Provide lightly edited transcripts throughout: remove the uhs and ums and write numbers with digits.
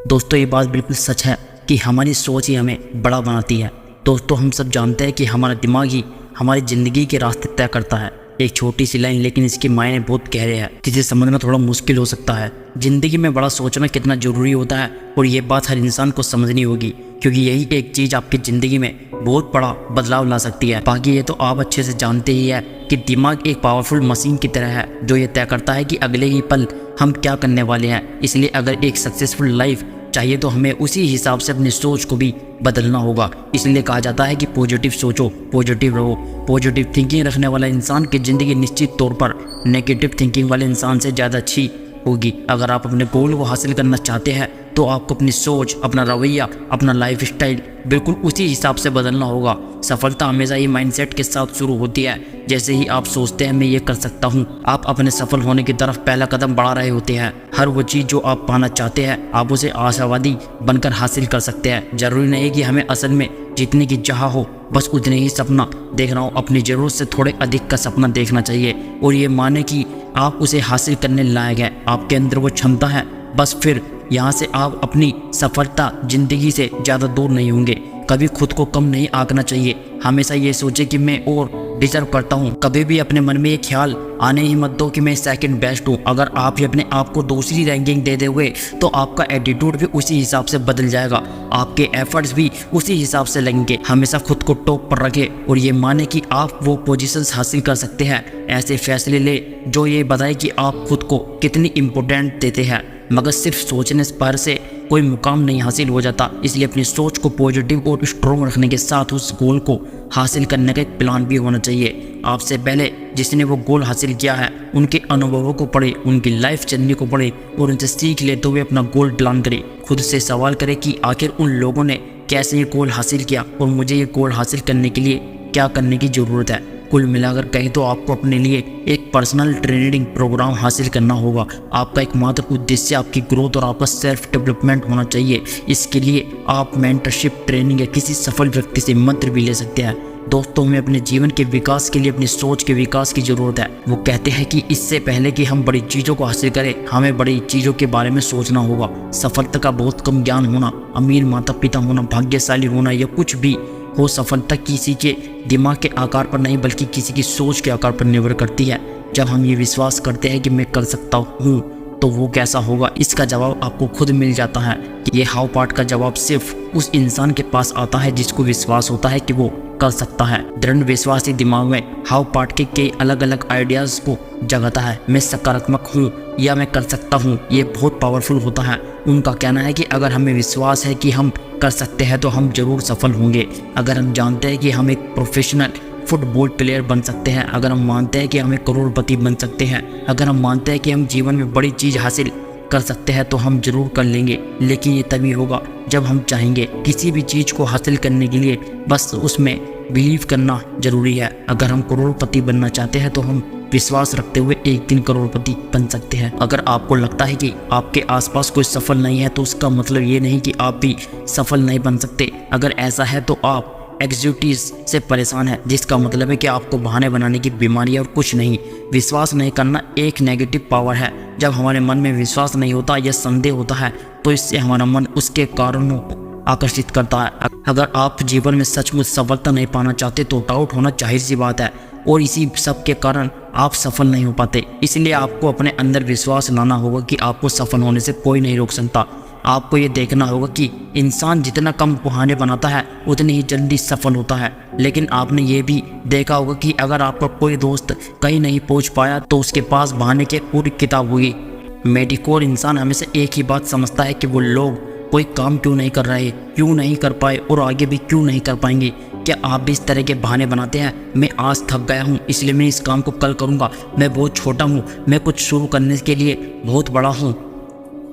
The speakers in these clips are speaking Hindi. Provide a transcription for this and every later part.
दोस्तों ये बात बिल्कुल सच है कि हमारी सोच ही हमें बड़ा बनाती है। दोस्तों हम सब जानते हैं कि हमारा दिमाग ही हमारी ज़िंदगी के रास्ते तय करता है। एक छोटी सी लाइन लेकिन इसके मायने बहुत गहरे हैं, जिसे समझना थोड़ा मुश्किल हो सकता है। ज़िंदगी में बड़ा सोचना कितना ज़रूरी होता है और ये बात हर इंसान को समझनी होगी, क्योंकि यही एक चीज़ आपकी ज़िंदगी में बहुत बड़ा बदलाव ला सकती है। बाकी ये तो आप अच्छे से जानते ही है कि दिमाग एक पावरफुल मशीन की तरह है, जो ये तय करता है कि अगले ही पल हम क्या करने वाले हैं। इसलिए अगर एक सक्सेसफुल लाइफ चाहिए तो हमें उसी हिसाब से अपनी सोच को भी बदलना होगा। इसलिए कहा जाता है कि पॉजिटिव सोचो, पॉजिटिव रहो। पॉजिटिव थिंकिंग रखने वाला इंसान की ज़िंदगी निश्चित तौर पर नेगेटिव थिंकिंग वाले इंसान से ज़्यादा अच्छी होगी। अगर आप अपने गोल को हासिल करना चाहते हैं तो आपको अपनी सोच, अपना रवैया, अपना लाइफ स्टाइल बिल्कुल उसी हिसाब से बदलना होगा। सफलता हमेशा ही माइंडसेट के साथ शुरू होती है। जैसे ही आप सोचते हैं मैं ये कर सकता हूँ, आप अपने सफल होने की तरफ पहला कदम बढ़ा रहे होते हैं। हर वो चीज़ जो आप पाना चाहते हैं आप उसे आशावादी बनकर हासिल कर सकते हैं। जरूरी नहीं कि हमें असल में जितने की चाह हो, बस उतने ही सपना देखना हो। अपनी ज़रूरत से थोड़े अधिक का सपना देखना चाहिए और ये माने कि आप उसे हासिल करने लायक हैं, आपके अंदर वो क्षमता है। बस फिर यहाँ से आप अपनी सफलता ज़िंदगी से ज़्यादा दूर नहीं होंगे। कभी खुद को कम नहीं आंकना चाहिए। हमेशा ये सोचे कि मैं और डिजर्व करता हूँ। कभी भी अपने मन में ये ख्याल आने ही मत दो कि मैं सेकंड बेस्ट हूँ। अगर आप ही अपने आप को दूसरी रैंकिंग दे दोगे तो आपका एटीट्यूड भी उसी हिसाब से बदल जाएगा, आपके एफर्ट्स भी उसी हिसाब से लगेंगे। हमेशा खुद को टॉप पर रखें और ये माने कि आप वो पोजीशंस हासिल कर सकते हैं। ऐसे फैसले ले जो ये बताए कि आप खुद को कितनी इम्पोर्टेंट देते हैं। मगर सिर्फ सोचने पर से कोई मुकाम नहीं हासिल हो जाता। इसलिए अपनी सोच को पॉजिटिव और स्ट्रॉन्ग रखने के साथ उस गोल को हासिल करने का एक प्लान भी होना चाहिए। आपसे पहले जिसने वो गोल हासिल किया है उनके अनुभवों को पढ़े, उनकी लाइफ जर्नी को पढ़े और उनसे सीख लेते हुए अपना गोल प्लान करें। खुद से सवाल करें कि आखिर उन लोगों ने कैसे ये गोल हासिल किया और मुझे ये गोल हासिल करने के लिए क्या करने की ज़रूरत है। कुल मिलाकर कहें तो आपको अपने लिए एक पर्सनल ट्रेनिंग प्रोग्राम हासिल करना होगा। आपका एकमात्र उद्देश्य आपकी ग्रोथ और आपका सेल्फ डेवलपमेंट होना चाहिए। इसके लिए आप मेंटरशिप ट्रेनिंग या किसी सफल व्यक्ति से मंत्र भी ले सकते हैं। दोस्तों हमें अपने जीवन के विकास के लिए अपनी सोच के विकास की ज़रूरत है। वो कहते हैं कि इससे पहले कि हम बड़ी चीज़ों को हासिल करें हमें बड़ी चीज़ों के बारे में सोचना होगा। सफलता का बहुत कम ज्ञान होना, अमीर माता पिता होना, भाग्यशाली होना या कुछ भी हो, सफलता किसी के दिमाग के आकार पर नहीं बल्कि किसी की सोच के आकार पर निर्भर करती है। जब हम ये विश्वास करते हैं कि मैं कर सकता हूँ तो वो कैसा होगा, इसका जवाब आपको खुद मिल जाता है। कि ये हाउ पार्ट का जवाब सिर्फ उस इंसान के पास आता है जिसको विश्वास होता है कि वो कर सकता है। दृढ़ विश्वास ही दिमाग में हाउ पार्ट के कई अलग अलग आइडियाज़ को जगाता है। मैं सकारात्मक हूँ या मैं कर सकता हूँ, ये बहुत पावरफुल होता है। उनका कहना है कि अगर हमें विश्वास है कि हम कर सकते हैं तो हम जरूर सफल होंगे। अगर हम जानते हैं कि हम एक प्रोफेशनल फुटबॉल प्लेयर बन सकते हैं, अगर हम मानते हैं कि हम एक करोड़पति बन सकते हैं, अगर हम मानते हैं कि हम जीवन में बड़ी चीज़ हासिल कर सकते हैं तो हम जरूर कर लेंगे। लेकिन ये तभी होगा जब हम चाहेंगे। किसी भी चीज़ को हासिल करने के लिए बस उसमें बिलीव करना जरूरी है। अगर हम करोड़पति बनना चाहते हैं तो हम विश्वास रखते हुए एक दिन करोड़पति बन सकते हैं। अगर आपको लगता है कि आपके आसपास कोई सफल नहीं है तो उसका मतलब ये नहीं कि आप भी सफल नहीं बन सकते। अगर ऐसा है तो आप एग्जीक्यूटिव से परेशान है, जिसका मतलब है कि आपको बहाने बनाने की बीमारी है और कुछ नहीं। विश्वास नहीं करना एक नेगेटिव पावर है। जब हमारे मन में विश्वास नहीं होता या संदेह होता है तो इससे हमारा मन उसके कारणों को आकर्षित करता है। अगर आप जीवन में सचमुच सफलता नहीं पाना चाहते तो डाउट होना जाहिर सी बात है और इसी सब के कारण आप सफल नहीं हो पाते। इसलिए आपको अपने अंदर विश्वास लाना होगा कि आपको सफल होने से कोई नहीं रोक सकता। आपको ये देखना होगा कि इंसान जितना कम बहाने बनाता है उतनी ही जल्दी सफल होता है। लेकिन आपने ये भी देखा होगा कि अगर आपका कोई दोस्त कहीं नहीं पहुंच पाया तो उसके पास बहाने की पूरी किताब होगी। मेडिकोर इंसान हमेशा एक ही बात समझता है कि वो लोग कोई काम क्यों नहीं कर रहे, क्यों नहीं कर पाए और आगे भी क्यों नहीं कर पाएंगे। क्या आप भी इस तरह के बहाने बनाते हैं? मैं आज थक गया हूँ इसलिए मैं इस काम को कल करूँगा, मैं बहुत छोटा हूँ, मैं कुछ शुरू करने के लिए बहुत बड़ा हूँ,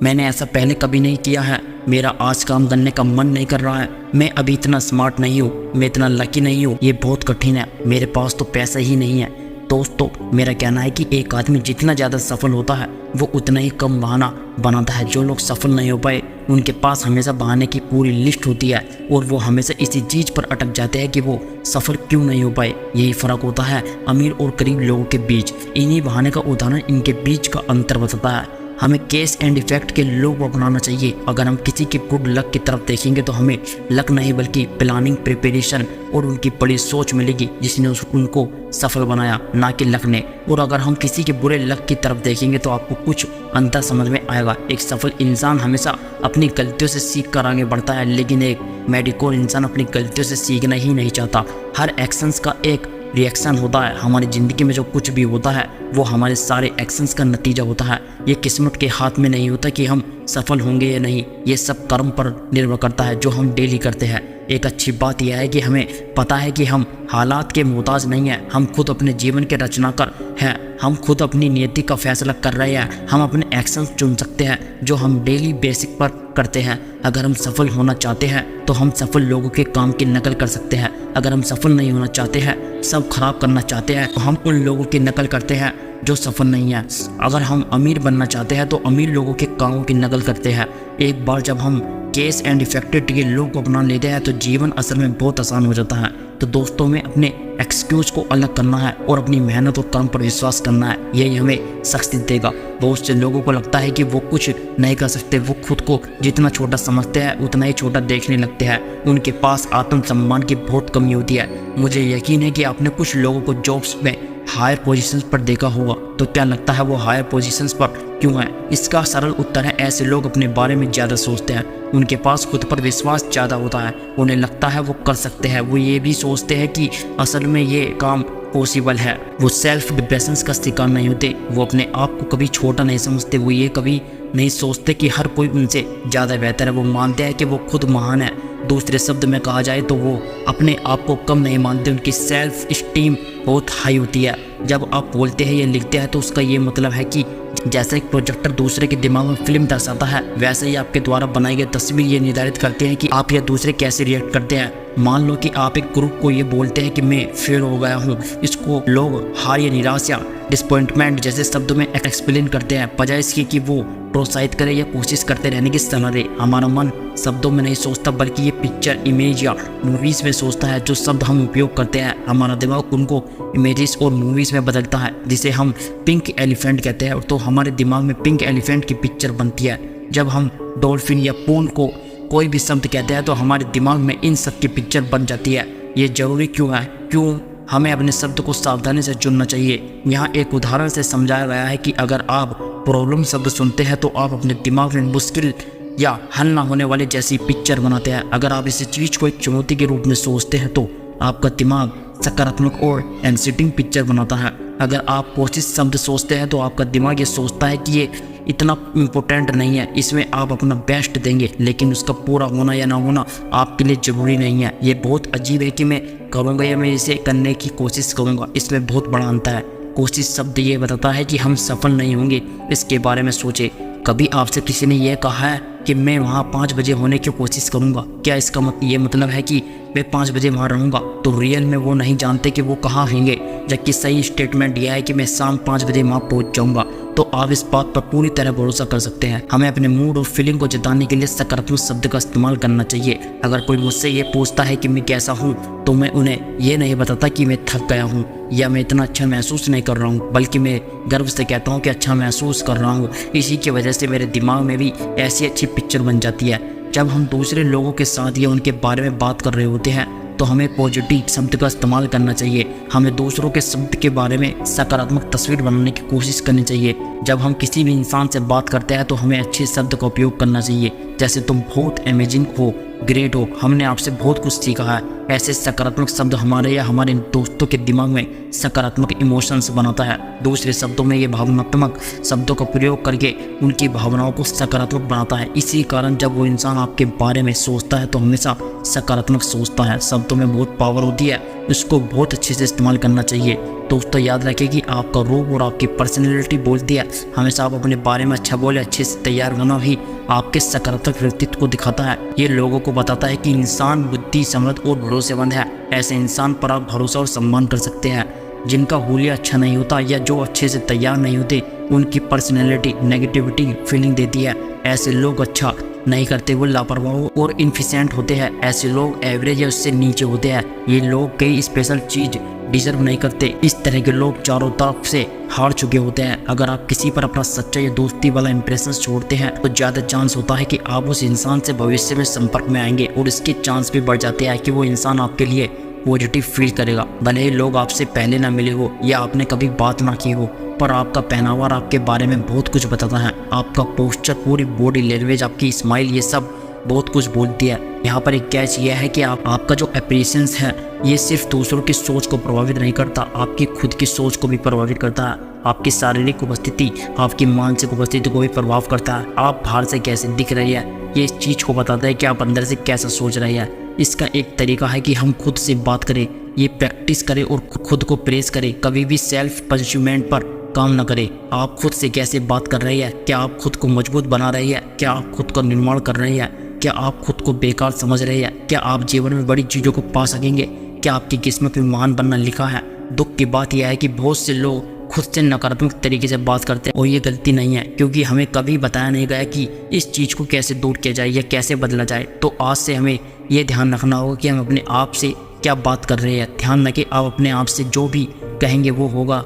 मैंने ऐसा पहले कभी नहीं किया है, मेरा आज काम करने का मन नहीं कर रहा है, मैं अभी इतना स्मार्ट नहीं हूँ, मैं इतना लकी नहीं हूँ, ये बहुत कठिन है, मेरे पास तो पैसा ही नहीं है। दोस्तों मेरा कहना है कि एक आदमी जितना ज़्यादा सफल होता है वो उतना ही कम बहाना बनाता है। जो लोग सफल नहीं हो पाए उनके पास हमेशा बहाने की पूरी लिस्ट होती है और वो हमेशा इसी चीज़ पर अटक जाते हैं कि वो सफल क्यों नहीं हो पाए। यही फ़र्क होता है अमीर और गरीब लोगों के बीच। इन्हीं बहाने का उदाहरण इनके बीच का अंतर बताता है। हमें केस एंड इफेक्ट के लॉ को अपनाना चाहिए। अगर हम किसी के गुड लक की तरफ देखेंगे तो हमें लक नहीं बल्कि प्लानिंग, प्रिपरेशन और उनकी बड़ी सोच मिलेगी जिसने उनको सफल बनाया, ना कि लक ने। और अगर हम किसी के बुरे लक की तरफ देखेंगे तो आपको कुछ अंतर समझ में आएगा। एक सफल इंसान हमेशा अपनी गलतियों से सीख कर आगे बढ़ता है, लेकिन एक मेडिकोर इंसान अपनी गलतियों से सीखना ही नहीं चाहता। हर एक्शंस का एक रिएक्शन होता है। हमारी ज़िंदगी में जो कुछ भी होता है वो हमारे सारे एक्शंस का नतीजा होता है। ये किस्मत के हाथ में नहीं होता कि हम सफल होंगे या नहीं, ये सब कर्म पर निर्भर करता है जो हम डेली करते हैं। एक अच्छी बात यह है कि हमें पता है कि हम हालात के मोहताज नहीं हैं, हम खुद अपने जीवन के रचनाकार हैं, हम खुद अपनी नियति का फैसला कर रहे हैं। हम अपने एक्शंस चुन सकते हैं जो हम डेली बेसिक पर करते हैं। अगर हम सफल होना चाहते हैं तो हम सफल लोगों के काम की नकल कर सकते हैं। अगर हम सफल नहीं होना चाहते हैं, सब खराब करना चाहते हैं, तो हम उन लोगों की नकल करते हैं जो सफल नहीं है। अगर हम अमीर बनना चाहते हैं तो अमीर लोगों के कामों की नकल करते हैं। एक बार जब हम केस एंड इफेक्ट के लोग को अपना लेते हैं तो जीवन असल में बहुत आसान हो जाता है। तो दोस्तों में अपने एक्सक्यूज को अलग करना है और अपनी मेहनत और काम पर विश्वास करना है, यही हमें शक्ति देगा। बहुत से लोगों को लगता है कि वो कुछ नहीं कर सकते, वो खुद को जितना छोटा समझते हैं उतना ही छोटा देखने लगते हैं, उनके पास आत्मसम्मान की बहुत कमी होती है। मुझे यकीन है कि आपने कुछ लोगों को जॉब्स में हायर पोजीशंस पर देखा होगा, तो क्या लगता है वो हायर पोजीशंस पर क्यों है? इसका सरल उत्तर है ऐसे लोग अपने बारे में ज़्यादा सोचते हैं, उनके पास खुद पर विश्वास ज़्यादा होता है, उन्हें लगता है वो कर सकते हैं। वो ये भी सोचते हैं कि असल में ये काम पॉसिबल है। वो सेल्फ डिप्रेशन का शिकार नहीं होते, वो अपने आप को कभी छोटा नहीं समझते, वो ये कभी नहीं सोचते कि हर कोई उनसे ज़्यादा बेहतर है। वो मानते हैं कि वो खुद महान है। दूसरे शब्द में कहा जाए तो वो अपने आप को कम नहीं मानते, उनकी सेल्फ स्टीम बहुत हाई होती है। जब आप बोलते हैं या लिखते हैं तो उसका ये मतलब है कि जैसे एक प्रोजेक्टर दूसरे के दिमाग में फिल्म दर्शाता है, वैसे ही आपके द्वारा बनाई गई तस्वीर ये निर्धारित करते हैं कि आप या दूसरे कैसे रिएक्ट करते हैं। मान लो कि आप एक ग्रुप को ये बोलते हैं कि मैं फेल हो गया हूँ, इसको लोग हार या निराश या डिसअपॉइंटमेंट जैसे शब्दों में एक्सप्लेन करते हैं, बजाय इसके कि वो प्रोत्साहित करे या कोशिश करते रहने की सलाह दे। हमारा मन शब्दों में नहीं सोचता बल्कि ये पिक्चर, इमेज या मूवीज़ में सोचता है। जो शब्द हम उपयोग करते हैं हमारा दिमाग उनको इमेजेस और मूवीज़ में बदलता है, जिसे हम पिंक एलिफेंट कहते हैं। तो हमारे दिमाग में पिंक एलिफेंट की पिक्चर बनती है। जब हम डॉल्फिन या पूल को कोई भी शब्द कहते हैं तो हमारे दिमाग में इन सब की पिक्चर बन जाती है। ये जरूरी क्यों है? क्यों हमें अपने शब्द को सावधानी से चुनना चाहिए। यहाँ एक उदाहरण से समझाया गया है कि अगर आप प्रॉब्लम शब्द सुनते हैं तो आप अपने दिमाग में मुश्किल या हल ना होने वाले जैसी पिक्चर बनाते हैं। अगर आप इस चीज़ को एक चुनौती के रूप में सोचते हैं तो आपका दिमाग सकारात्मक और एनसिटिंग पिक्चर बनाता है। अगर आप कोशिश शब्द सोचते हैं तो आपका दिमाग ये सोचता है कि ये इतना इम्पोर्टेंट नहीं है, इसमें आप अपना बेस्ट देंगे, लेकिन उसका पूरा होना या ना होना आपके लिए ज़रूरी नहीं है। ये बहुत अजीब है कि मैं करूँगा या मैं इसे करने की कोशिश करूँगा, इसमें बहुत बड़ा अंतर है। कोशिश शब्द ये बताता है कि हम सफल नहीं होंगे, इसके बारे में सोचें। कभी आपसे किसी ने यह कहा है कि मैं वहाँ 5 बजे होने की कोशिश करूँगा, क्या इसका ये मतलब है कि मैं 5 बजे वहाँ रहूँगा? तो रियल में वो नहीं जानते कि वो कहाँ होंगे, जबकि सही स्टेटमेंट यह है कि मैं शाम 5 बजे वहाँ पहुँच जाऊँगा। तो आप इस बात पर पूरी तरह भरोसा कर सकते हैं। हमें अपने मूड और फीलिंग को जताने के लिए सकारात्मक शब्द का इस्तेमाल करना चाहिए। अगर कोई मुझसे ये पूछता है कि मैं कैसा हूँ तो मैं उन्हें ये नहीं बताता कि मैं थक गया हूँ या मैं इतना अच्छा महसूस नहीं कर रहा हूँ, बल्कि मैं गर्व से कहता हूँ कि अच्छा महसूस कर रहा हूँ। इसी की वजह से मेरे दिमाग में भी ऐसी अच्छी पिक्चर बन जाती है। जब हम दूसरे लोगों के साथ या उनके बारे में बात कर रहे होते हैं तो हमें पॉजिटिव शब्द का इस्तेमाल करना चाहिए। हमें दूसरों के शब्द के बारे में सकारात्मक तस्वीर बनाने की कोशिश करनी चाहिए। जब हम किसी भी इंसान से बात करते हैं तो हमें अच्छे शब्द का उपयोग करना चाहिए, जैसे तुम बहुत अमेजिंग हो, ग्रेट हो, हमने आपसे बहुत कुछ सीखा है। ऐसे सकारात्मक शब्द हमारे या हमारे दोस्तों के दिमाग में सकारात्मक इमोशंस बनाता है। दूसरे शब्दों में ये भावनात्मक शब्दों का प्रयोग करके उनकी भावनाओं को सकारात्मक बनाता है। इसी कारण जब वो इंसान आपके बारे में सोचता है तो हमेशा सकारात्मक सोचता है। शब्दों में बहुत पावर होती है, इसको बहुत अच्छे से इस्तेमाल करना चाहिए। दोस्तों याद रखें कि आपका रूप और आपकी पर्सनैलिटी बोलती है। हमेशा आप अपने बारे में अच्छा बोले, अच्छे से तैयार होना भी आपके सकारात्मक व्यक्तित्व को दिखाता है। ये लोगों को बताता है कि इंसान बुद्धि, समृद्ध और भरोसेमंद है। ऐसे इंसान पर आप भरोसा और सम्मान कर सकते हैं। जिनका हुलिया अच्छा नहीं होता या जो अच्छे से तैयार नहीं होते, उनकी पर्सनैलिटी नेगेटिविटी फीलिंग देती है। ऐसे लोग अच्छा नहीं करते, वो लापरवाह और इनफिशिएंट होते हैं। ऐसे लोग एवरेज या उससे नीचे होते हैं। ये लोग कई स्पेशल चीज़ डिजर्व नहीं करते। इस तरह के लोग चारों तरफ से हार चुके होते हैं। अगर आप किसी पर अपना सच्चा या दोस्ती वाला इंप्रेशन छोड़ते हैं तो ज़्यादा चांस होता है कि आप उस इंसान से भविष्य में संपर्क में आएंगे और इसके चांस भी बढ़ जाते हैं कि वो इंसान आपके लिए पॉजिटिव फील करेगा। भले ही लोग आपसे पहले ना मिले हो या आपने कभी बात ना की हो, पर आपका पहनावा आपके बारे में बहुत कुछ बताता है। आपका पोस्चर, पूरी बॉडी लैंग्वेज, आपकी स्माइल, ये सब बहुत कुछ बोलती है। यहाँ पर एक कैच यह है कि आपका जो एप्रिसिएंस है ये सिर्फ दूसरों की सोच को प्रभावित नहीं करता, आपकी खुद की सोच को भी प्रभावित करता है। आपकी शारीरिक उपस्थिति आपकी मानसिक उपस्थिति को भी प्रभाव करता है। आप बाहर से कैसे दिख रही है ये इस चीज़ को बताता है कि आप अंदर से कैसा सोच रही है। इसका एक तरीका है कि हम खुद से बात करें, ये प्रैक्टिस करें और खुद को प्रेस करें। कभी भी सेल्फ पनिशमेंट पर काम न करें। आप खुद से कैसे बात कर रही है? क्या आप खुद को मजबूत बना रही है? क्या आप खुद का निर्माण कर रही है? क्या आप खुद को बेकार समझ रहे हैं? क्या आप जीवन में बड़ी चीज़ों को पा सकेंगे? क्या आपकी किस्मत में महान बनना लिखा है? दुख की बात यह है कि बहुत से लोग खुद से नकारात्मक तरीके से बात करते हैं और ये गलती नहीं है, क्योंकि हमें कभी बताया नहीं गया कि इस चीज़ को कैसे दूर किया जाए या कैसे बदला जाए। तो आज से हमें ये ध्यान रखना होगा कि हम अपने आप से क्या बात कर रहे हैं। ध्यान रखें, आप अपने आप से जो भी कहेंगे वो होगा,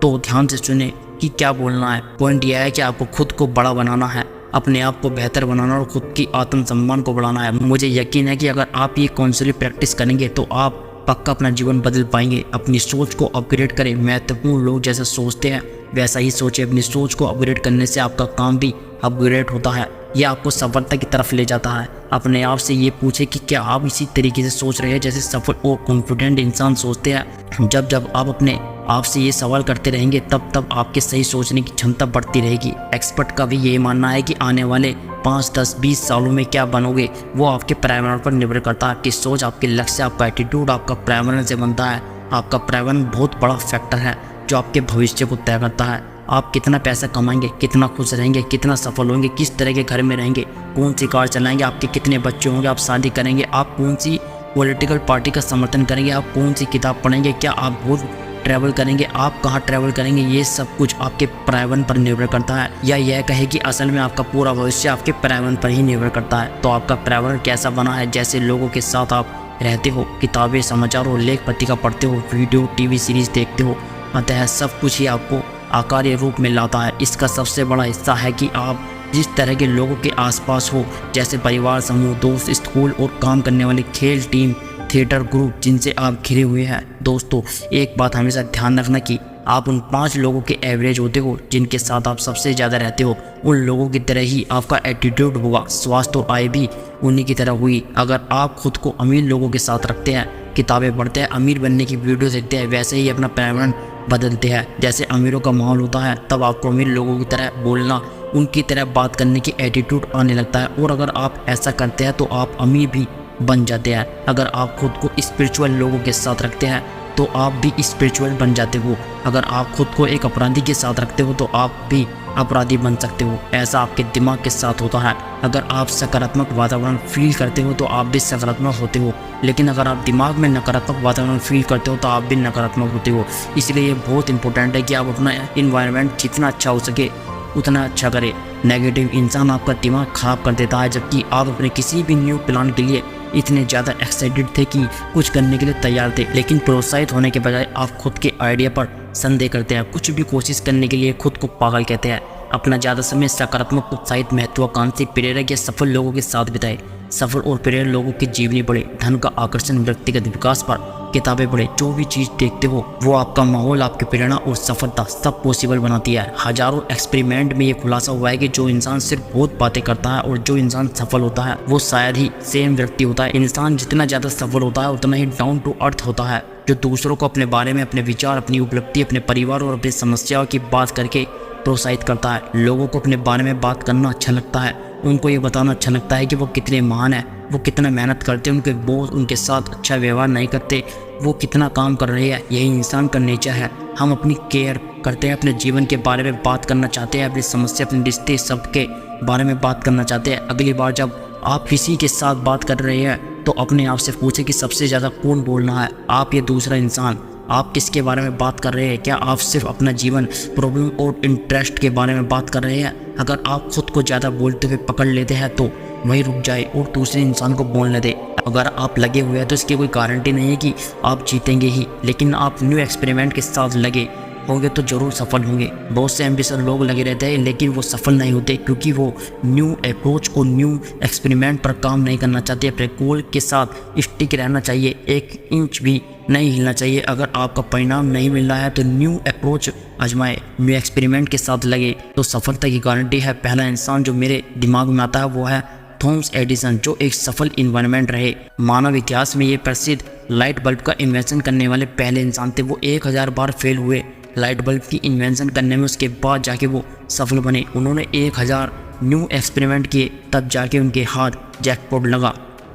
तो ध्यान से सुने कि क्या बोलना है। पॉइंट यह है कि आपको खुद को बड़ा बनाना है, अपने आप को बेहतर बनाना और खुद की आत्मसम्मान को बढ़ाना है। मुझे यकीन है कि अगर आप ये कॉन्स्टेंटली प्रैक्टिस करेंगे तो आप पक्का अपना जीवन बदल पाएंगे। अपनी सोच को अपग्रेड करें। महत्वपूर्ण लोग जैसा सोचते हैं वैसा ही सोचें। अपनी सोच को अपग्रेड करने से आपका काम भी अपग्रेड होता है, यह आपको सफलता की तरफ ले जाता है। अपने आप से ये पूछे कि क्या आप इसी तरीके से सोच रहे हैं जैसे सफल और कॉन्फिडेंट इंसान सोचते हैं। जब आप अपने आप से ये सवाल करते रहेंगे तब आपके सही सोचने की क्षमता बढ़ती रहेगी। एक्सपर्ट का भी यही मानना है कि आने वाले 5, 10, 20 सालों में क्या बनोगे वो आपके पर्यावरण पर निर्भर करता है। आपकी सोच, आपके लक्ष्य, आपका एटीट्यूड आपका पर्यावरण से बनता है। आपका पर्यावरण बहुत बड़ा फैक्टर है जो आपके भविष्य को तय करता है। आप कितना पैसा कमाएंगे, कितना खुश रहेंगे, कितना सफल होंगे, किस तरह के घर में रहेंगे, कौन सी कार चलाएंगे, आपके कितने बच्चे होंगे, आप शादी करेंगे, आप कौन सी पॉलिटिकल पार्टी का समर्थन करेंगे, आप कौन सी किताब पढ़ेंगे, क्या आप बहुत ट्रैवल करेंगे, आप कहाँ ट्रैवल करेंगे, ये सब कुछ आपके पर्यावरण पर निर्भर करता है। या यह कहे कि असल में आपका पूरा भविष्य आपके पर्यावरण पर ही निर्भर करता है। तो आपका पर्यावरण कैसा बना है, जैसे लोगों के साथ आप रहते हो, किताबें, समाचार और लेख पत्रिका पढ़ते हो, वीडियो टीवी सीरीज देखते हो, अतः सब कुछ ही आपको आकार्य रूप में लाता है। इसका सबसे बड़ा हिस्सा है कि आप जिस तरह के लोगों के आसपास हो, जैसे परिवार, समूह, दोस्त, स्कूल और काम करने वाले खेल टीम, थिएटर ग्रुप जिनसे आप घिरे हुए हैं। दोस्तों, एक बात हमेशा ध्यान रखना कि आप उन 5 लोगों के एवरेज होते हो जिनके साथ आप सबसे ज़्यादा रहते हो। उन लोगों की तरह ही आपका एटीट्यूड होगा, स्वास्थ्य और आय भी उन्हीं की तरह हुई। अगर आप खुद को अमीर लोगों के साथ रखते हैं, किताबें पढ़ते हैं, अमीर बनने की वीडियो देखते हैं, वैसे ही अपना पर्यावरण बदलते हैं। जैसे अमीरों का माहौल होता है तब आपको अमीर लोगों की तरह बोलना, उनकी तरह बात करने की एटीट्यूड आने लगता है। और अगर आप ऐसा करते हैं तो आप अमीर भी बन जाते हैं। अगर आप खुद को स्पिरिचुअल लोगों के साथ रखते हैं तो आप भी स्पिरिचुअल बन जाते हो। अगर आप खुद को एक अपराधी के साथ रखते हो तो आप भी अपराधी बन सकते हो। ऐसा आपके दिमाग के साथ होता है। अगर आप सकारात्मक वातावरण फील करते हो तो आप भी सकारात्मक होते हो, लेकिन अगर आप दिमाग में नकारात्मक वातावरण फील करते हो तो आप भी नकारात्मक होते हो। इसलिए ये बहुत इंपॉर्टेंट है कि आप अपना इन्वायरमेंट जितना अच्छा हो सके उतना अच्छा करें। नेगेटिव इंसान आपका दिमाग खराब कर देता है, जबकि आप अपने किसी भी न्यू प्लान के लिए इतने ज़्यादा एक्साइटेड थे कि कुछ करने के लिए तैयार थे, लेकिन प्रोत्साहित होने के बजाय आप खुद के आइडिया पर संदेह करते हैं। कुछ भी कोशिश करने के लिए खुद को पागल कहते हैं। अपना ज़्यादा समय सकारात्मक, उत्साहित, महत्वाकांक्षी, प्रेरक या सफल लोगों के साथ बिताएं। सफल और प्रेरक लोगों की जीवनी पढ़े, धन का आकर्षण, व्यक्तिगत विकास पर किताबें पढ़े। जो भी चीज़ देखते हो वो आपका माहौल, आपकी प्रेरणा और सफलता सब पॉसिबल बनाती है। हजारों एक्सपेरिमेंट में ये खुलासा हुआ है कि जो इंसान सिर्फ बहुत बातें करता है और जो इंसान सफल होता है वो शायद ही सेम व्यक्ति होता है। इंसान जितना ज़्यादा सफल होता है उतना ही डाउन टू अर्थ होता है, जो दूसरों को अपने बारे में, अपने विचार, अपनी उपलब्धि, अपने परिवार और अपनी समस्याओं की बात करके प्रोत्साहित करता है। लोगों को अपने बारे में बात करना अच्छा लगता है, उनको ये बताना अच्छा लगता है कि वो कितने महान हैं, वो कितना मेहनत करते हैं, उनके बॉस उनके साथ अच्छा व्यवहार नहीं करते, वो कितना काम कर रहे हैं। यही इंसान का नेचर है। हम अपनी केयर करते हैं, अपने जीवन के बारे में बात करना चाहते हैं, अपनी समस्या, अपने रिश्ते, सबके बारे में बात करना चाहते हैं। अगली बार जब आप किसी के साथ बात कर रहे हैं तो अपने आप से पूछे कि सबसे ज़्यादा कौन बोलना है, आप या दूसरा इंसान। आप किसके बारे में बात कर रहे हैं? क्या आप सिर्फ अपना जीवन, प्रॉब्लम और इंटरेस्ट के बारे में बात कर रहे हैं? अगर आप खुद को ज़्यादा बोलते हुए पकड़ लेते हैं तो वहीं रुक जाए और दूसरे इंसान को बोलने दे। अगर आप लगे हुए हैं तो इसकी कोई गारंटी नहीं है कि आप जीतेंगे ही, लेकिन आप न्यू एक्सपेरिमेंट के साथ लगे होंगे तो ज़रूर सफल होंगे। बहुत से एम्बिशियस लोग लगे रहते हैं लेकिन वो सफल नहीं होते क्योंकि वो न्यू अप्रोच और न्यू एक्सपेरिमेंट पर काम नहीं करना चाहते। अपने गोल के साथ स्टिक रहना चाहिए, 1 इंच भी नहीं हिलना चाहिए। अगर आपका परिणाम नहीं मिल रहा है तो न्यू अप्रोच आजमाए, न्यू एक्सपेरिमेंट के साथ लगे तो सफलता की गारंटी है। पहला इंसान जो मेरे दिमाग में आता है वो है थॉमस एडिसन, जो एक सफल इन्वायरमेंट रहे। मानव इतिहास में ये प्रसिद्ध लाइट बल्ब का इन्वेंशन करने वाले पहले इंसान थे। वो 1000 बार फेल हुए लाइट बल्ब की इन्वेंशन करने में, उसके बाद जाके वो सफल बने। उन्होंने 1000 न्यू एक्सपेरिमेंट किए, तब जाके उनके हाथ जैकपॉट लगा।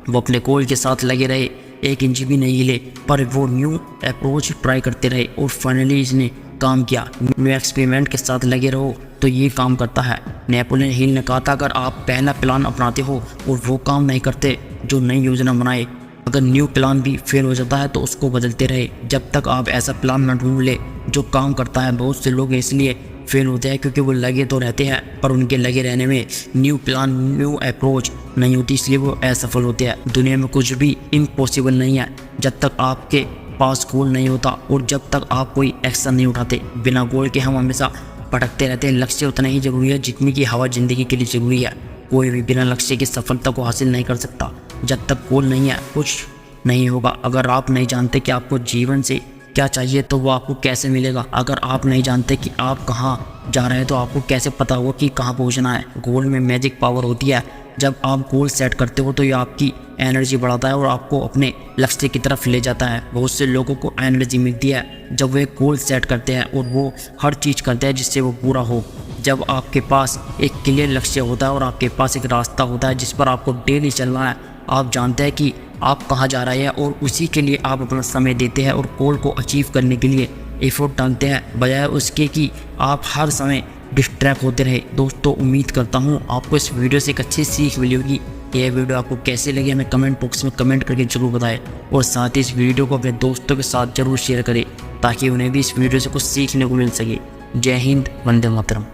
वो अपने गोल के साथ लगे रहे, 1 इंच भी नहीं हिले, पर वो न्यू अप्रोच ट्राई करते रहे और फाइनली इसने काम किया। न्यू एक्सपेरिमेंट के साथ लगे रहो तो ये काम करता है। नेपोलियन हिल ने कहा था, अगर आप पहला प्लान अपनाते हो और वो काम नहीं करते जो नई योजना बनाए, अगर न्यू प्लान भी फेल हो जाता है तो उसको बदलते रहे जब तक आप ऐसा प्लान न ढूंढ ले जो काम करता है। बहुत से लोग इसलिए फेल होते हैं क्योंकि वो लगे तो रहते हैं पर उनके लगे रहने में न्यू प्लान, न्यू अप्रोच नहीं होती, इसलिए वो असफल होते हैं। दुनिया में कुछ भी इम्पॉसिबल नहीं है जब तक आपके पास गोल नहीं होता और जब तक आप कोई एक्शन नहीं उठाते। बिना गोल के हम हमेशा भटकते रहते हैं। लक्ष्य उतना ही जरूरी है जितनी की हवा ज़िंदगी के लिए ज़रूरी है। कोई भी बिना लक्ष्य की सफलता को हासिल नहीं कर सकता। जब तक गोल नहीं है कुछ नहीं होगा। अगर आप नहीं जानते कि आपको जीवन से क्या चाहिए तो वो आपको कैसे मिलेगा? अगर आप नहीं जानते कि आप कहाँ जा रहे हैं तो आपको कैसे पता होगा कि कहाँ पहुँचना है? गोल में मैजिक पावर होती है। जब आप गोल सेट करते हो तो ये आपकी एनर्जी बढ़ाता है और आपको अपने लक्ष्य की तरफ ले जाता है। बहुत से लोगों को एनर्जी मिलती है जब वे गोल सेट करते हैं और वो हर चीज़ करते हैं जिससे वो पूरा हो। जब आपके पास एक क्लियर लक्ष्य होता है और आपके पास एक रास्ता होता है जिस पर आपको डेली चलना है, आप जानते हैं कि आप कहाँ जा रहे हैं और उसी के लिए आप अपना समय देते हैं और गोल को अचीव करने के लिए एफर्ट डालते हैं, बजाय उसके कि आप हर समय डिस्ट्रैक्ट होते रहे। दोस्तों, उम्मीद करता हूँ आपको इस वीडियो से एक अच्छी सीख मिली होगी। यह वीडियो आपको कैसे लगी हमें कमेंट बॉक्स में कमेंट करके जरूर बताएं और साथ ही इस वीडियो को अपने दोस्तों के साथ जरूर शेयर करें ताकि उन्हें भी इस वीडियो से कुछ सीखने को मिल सके। जय हिंद, वंदे मातरम।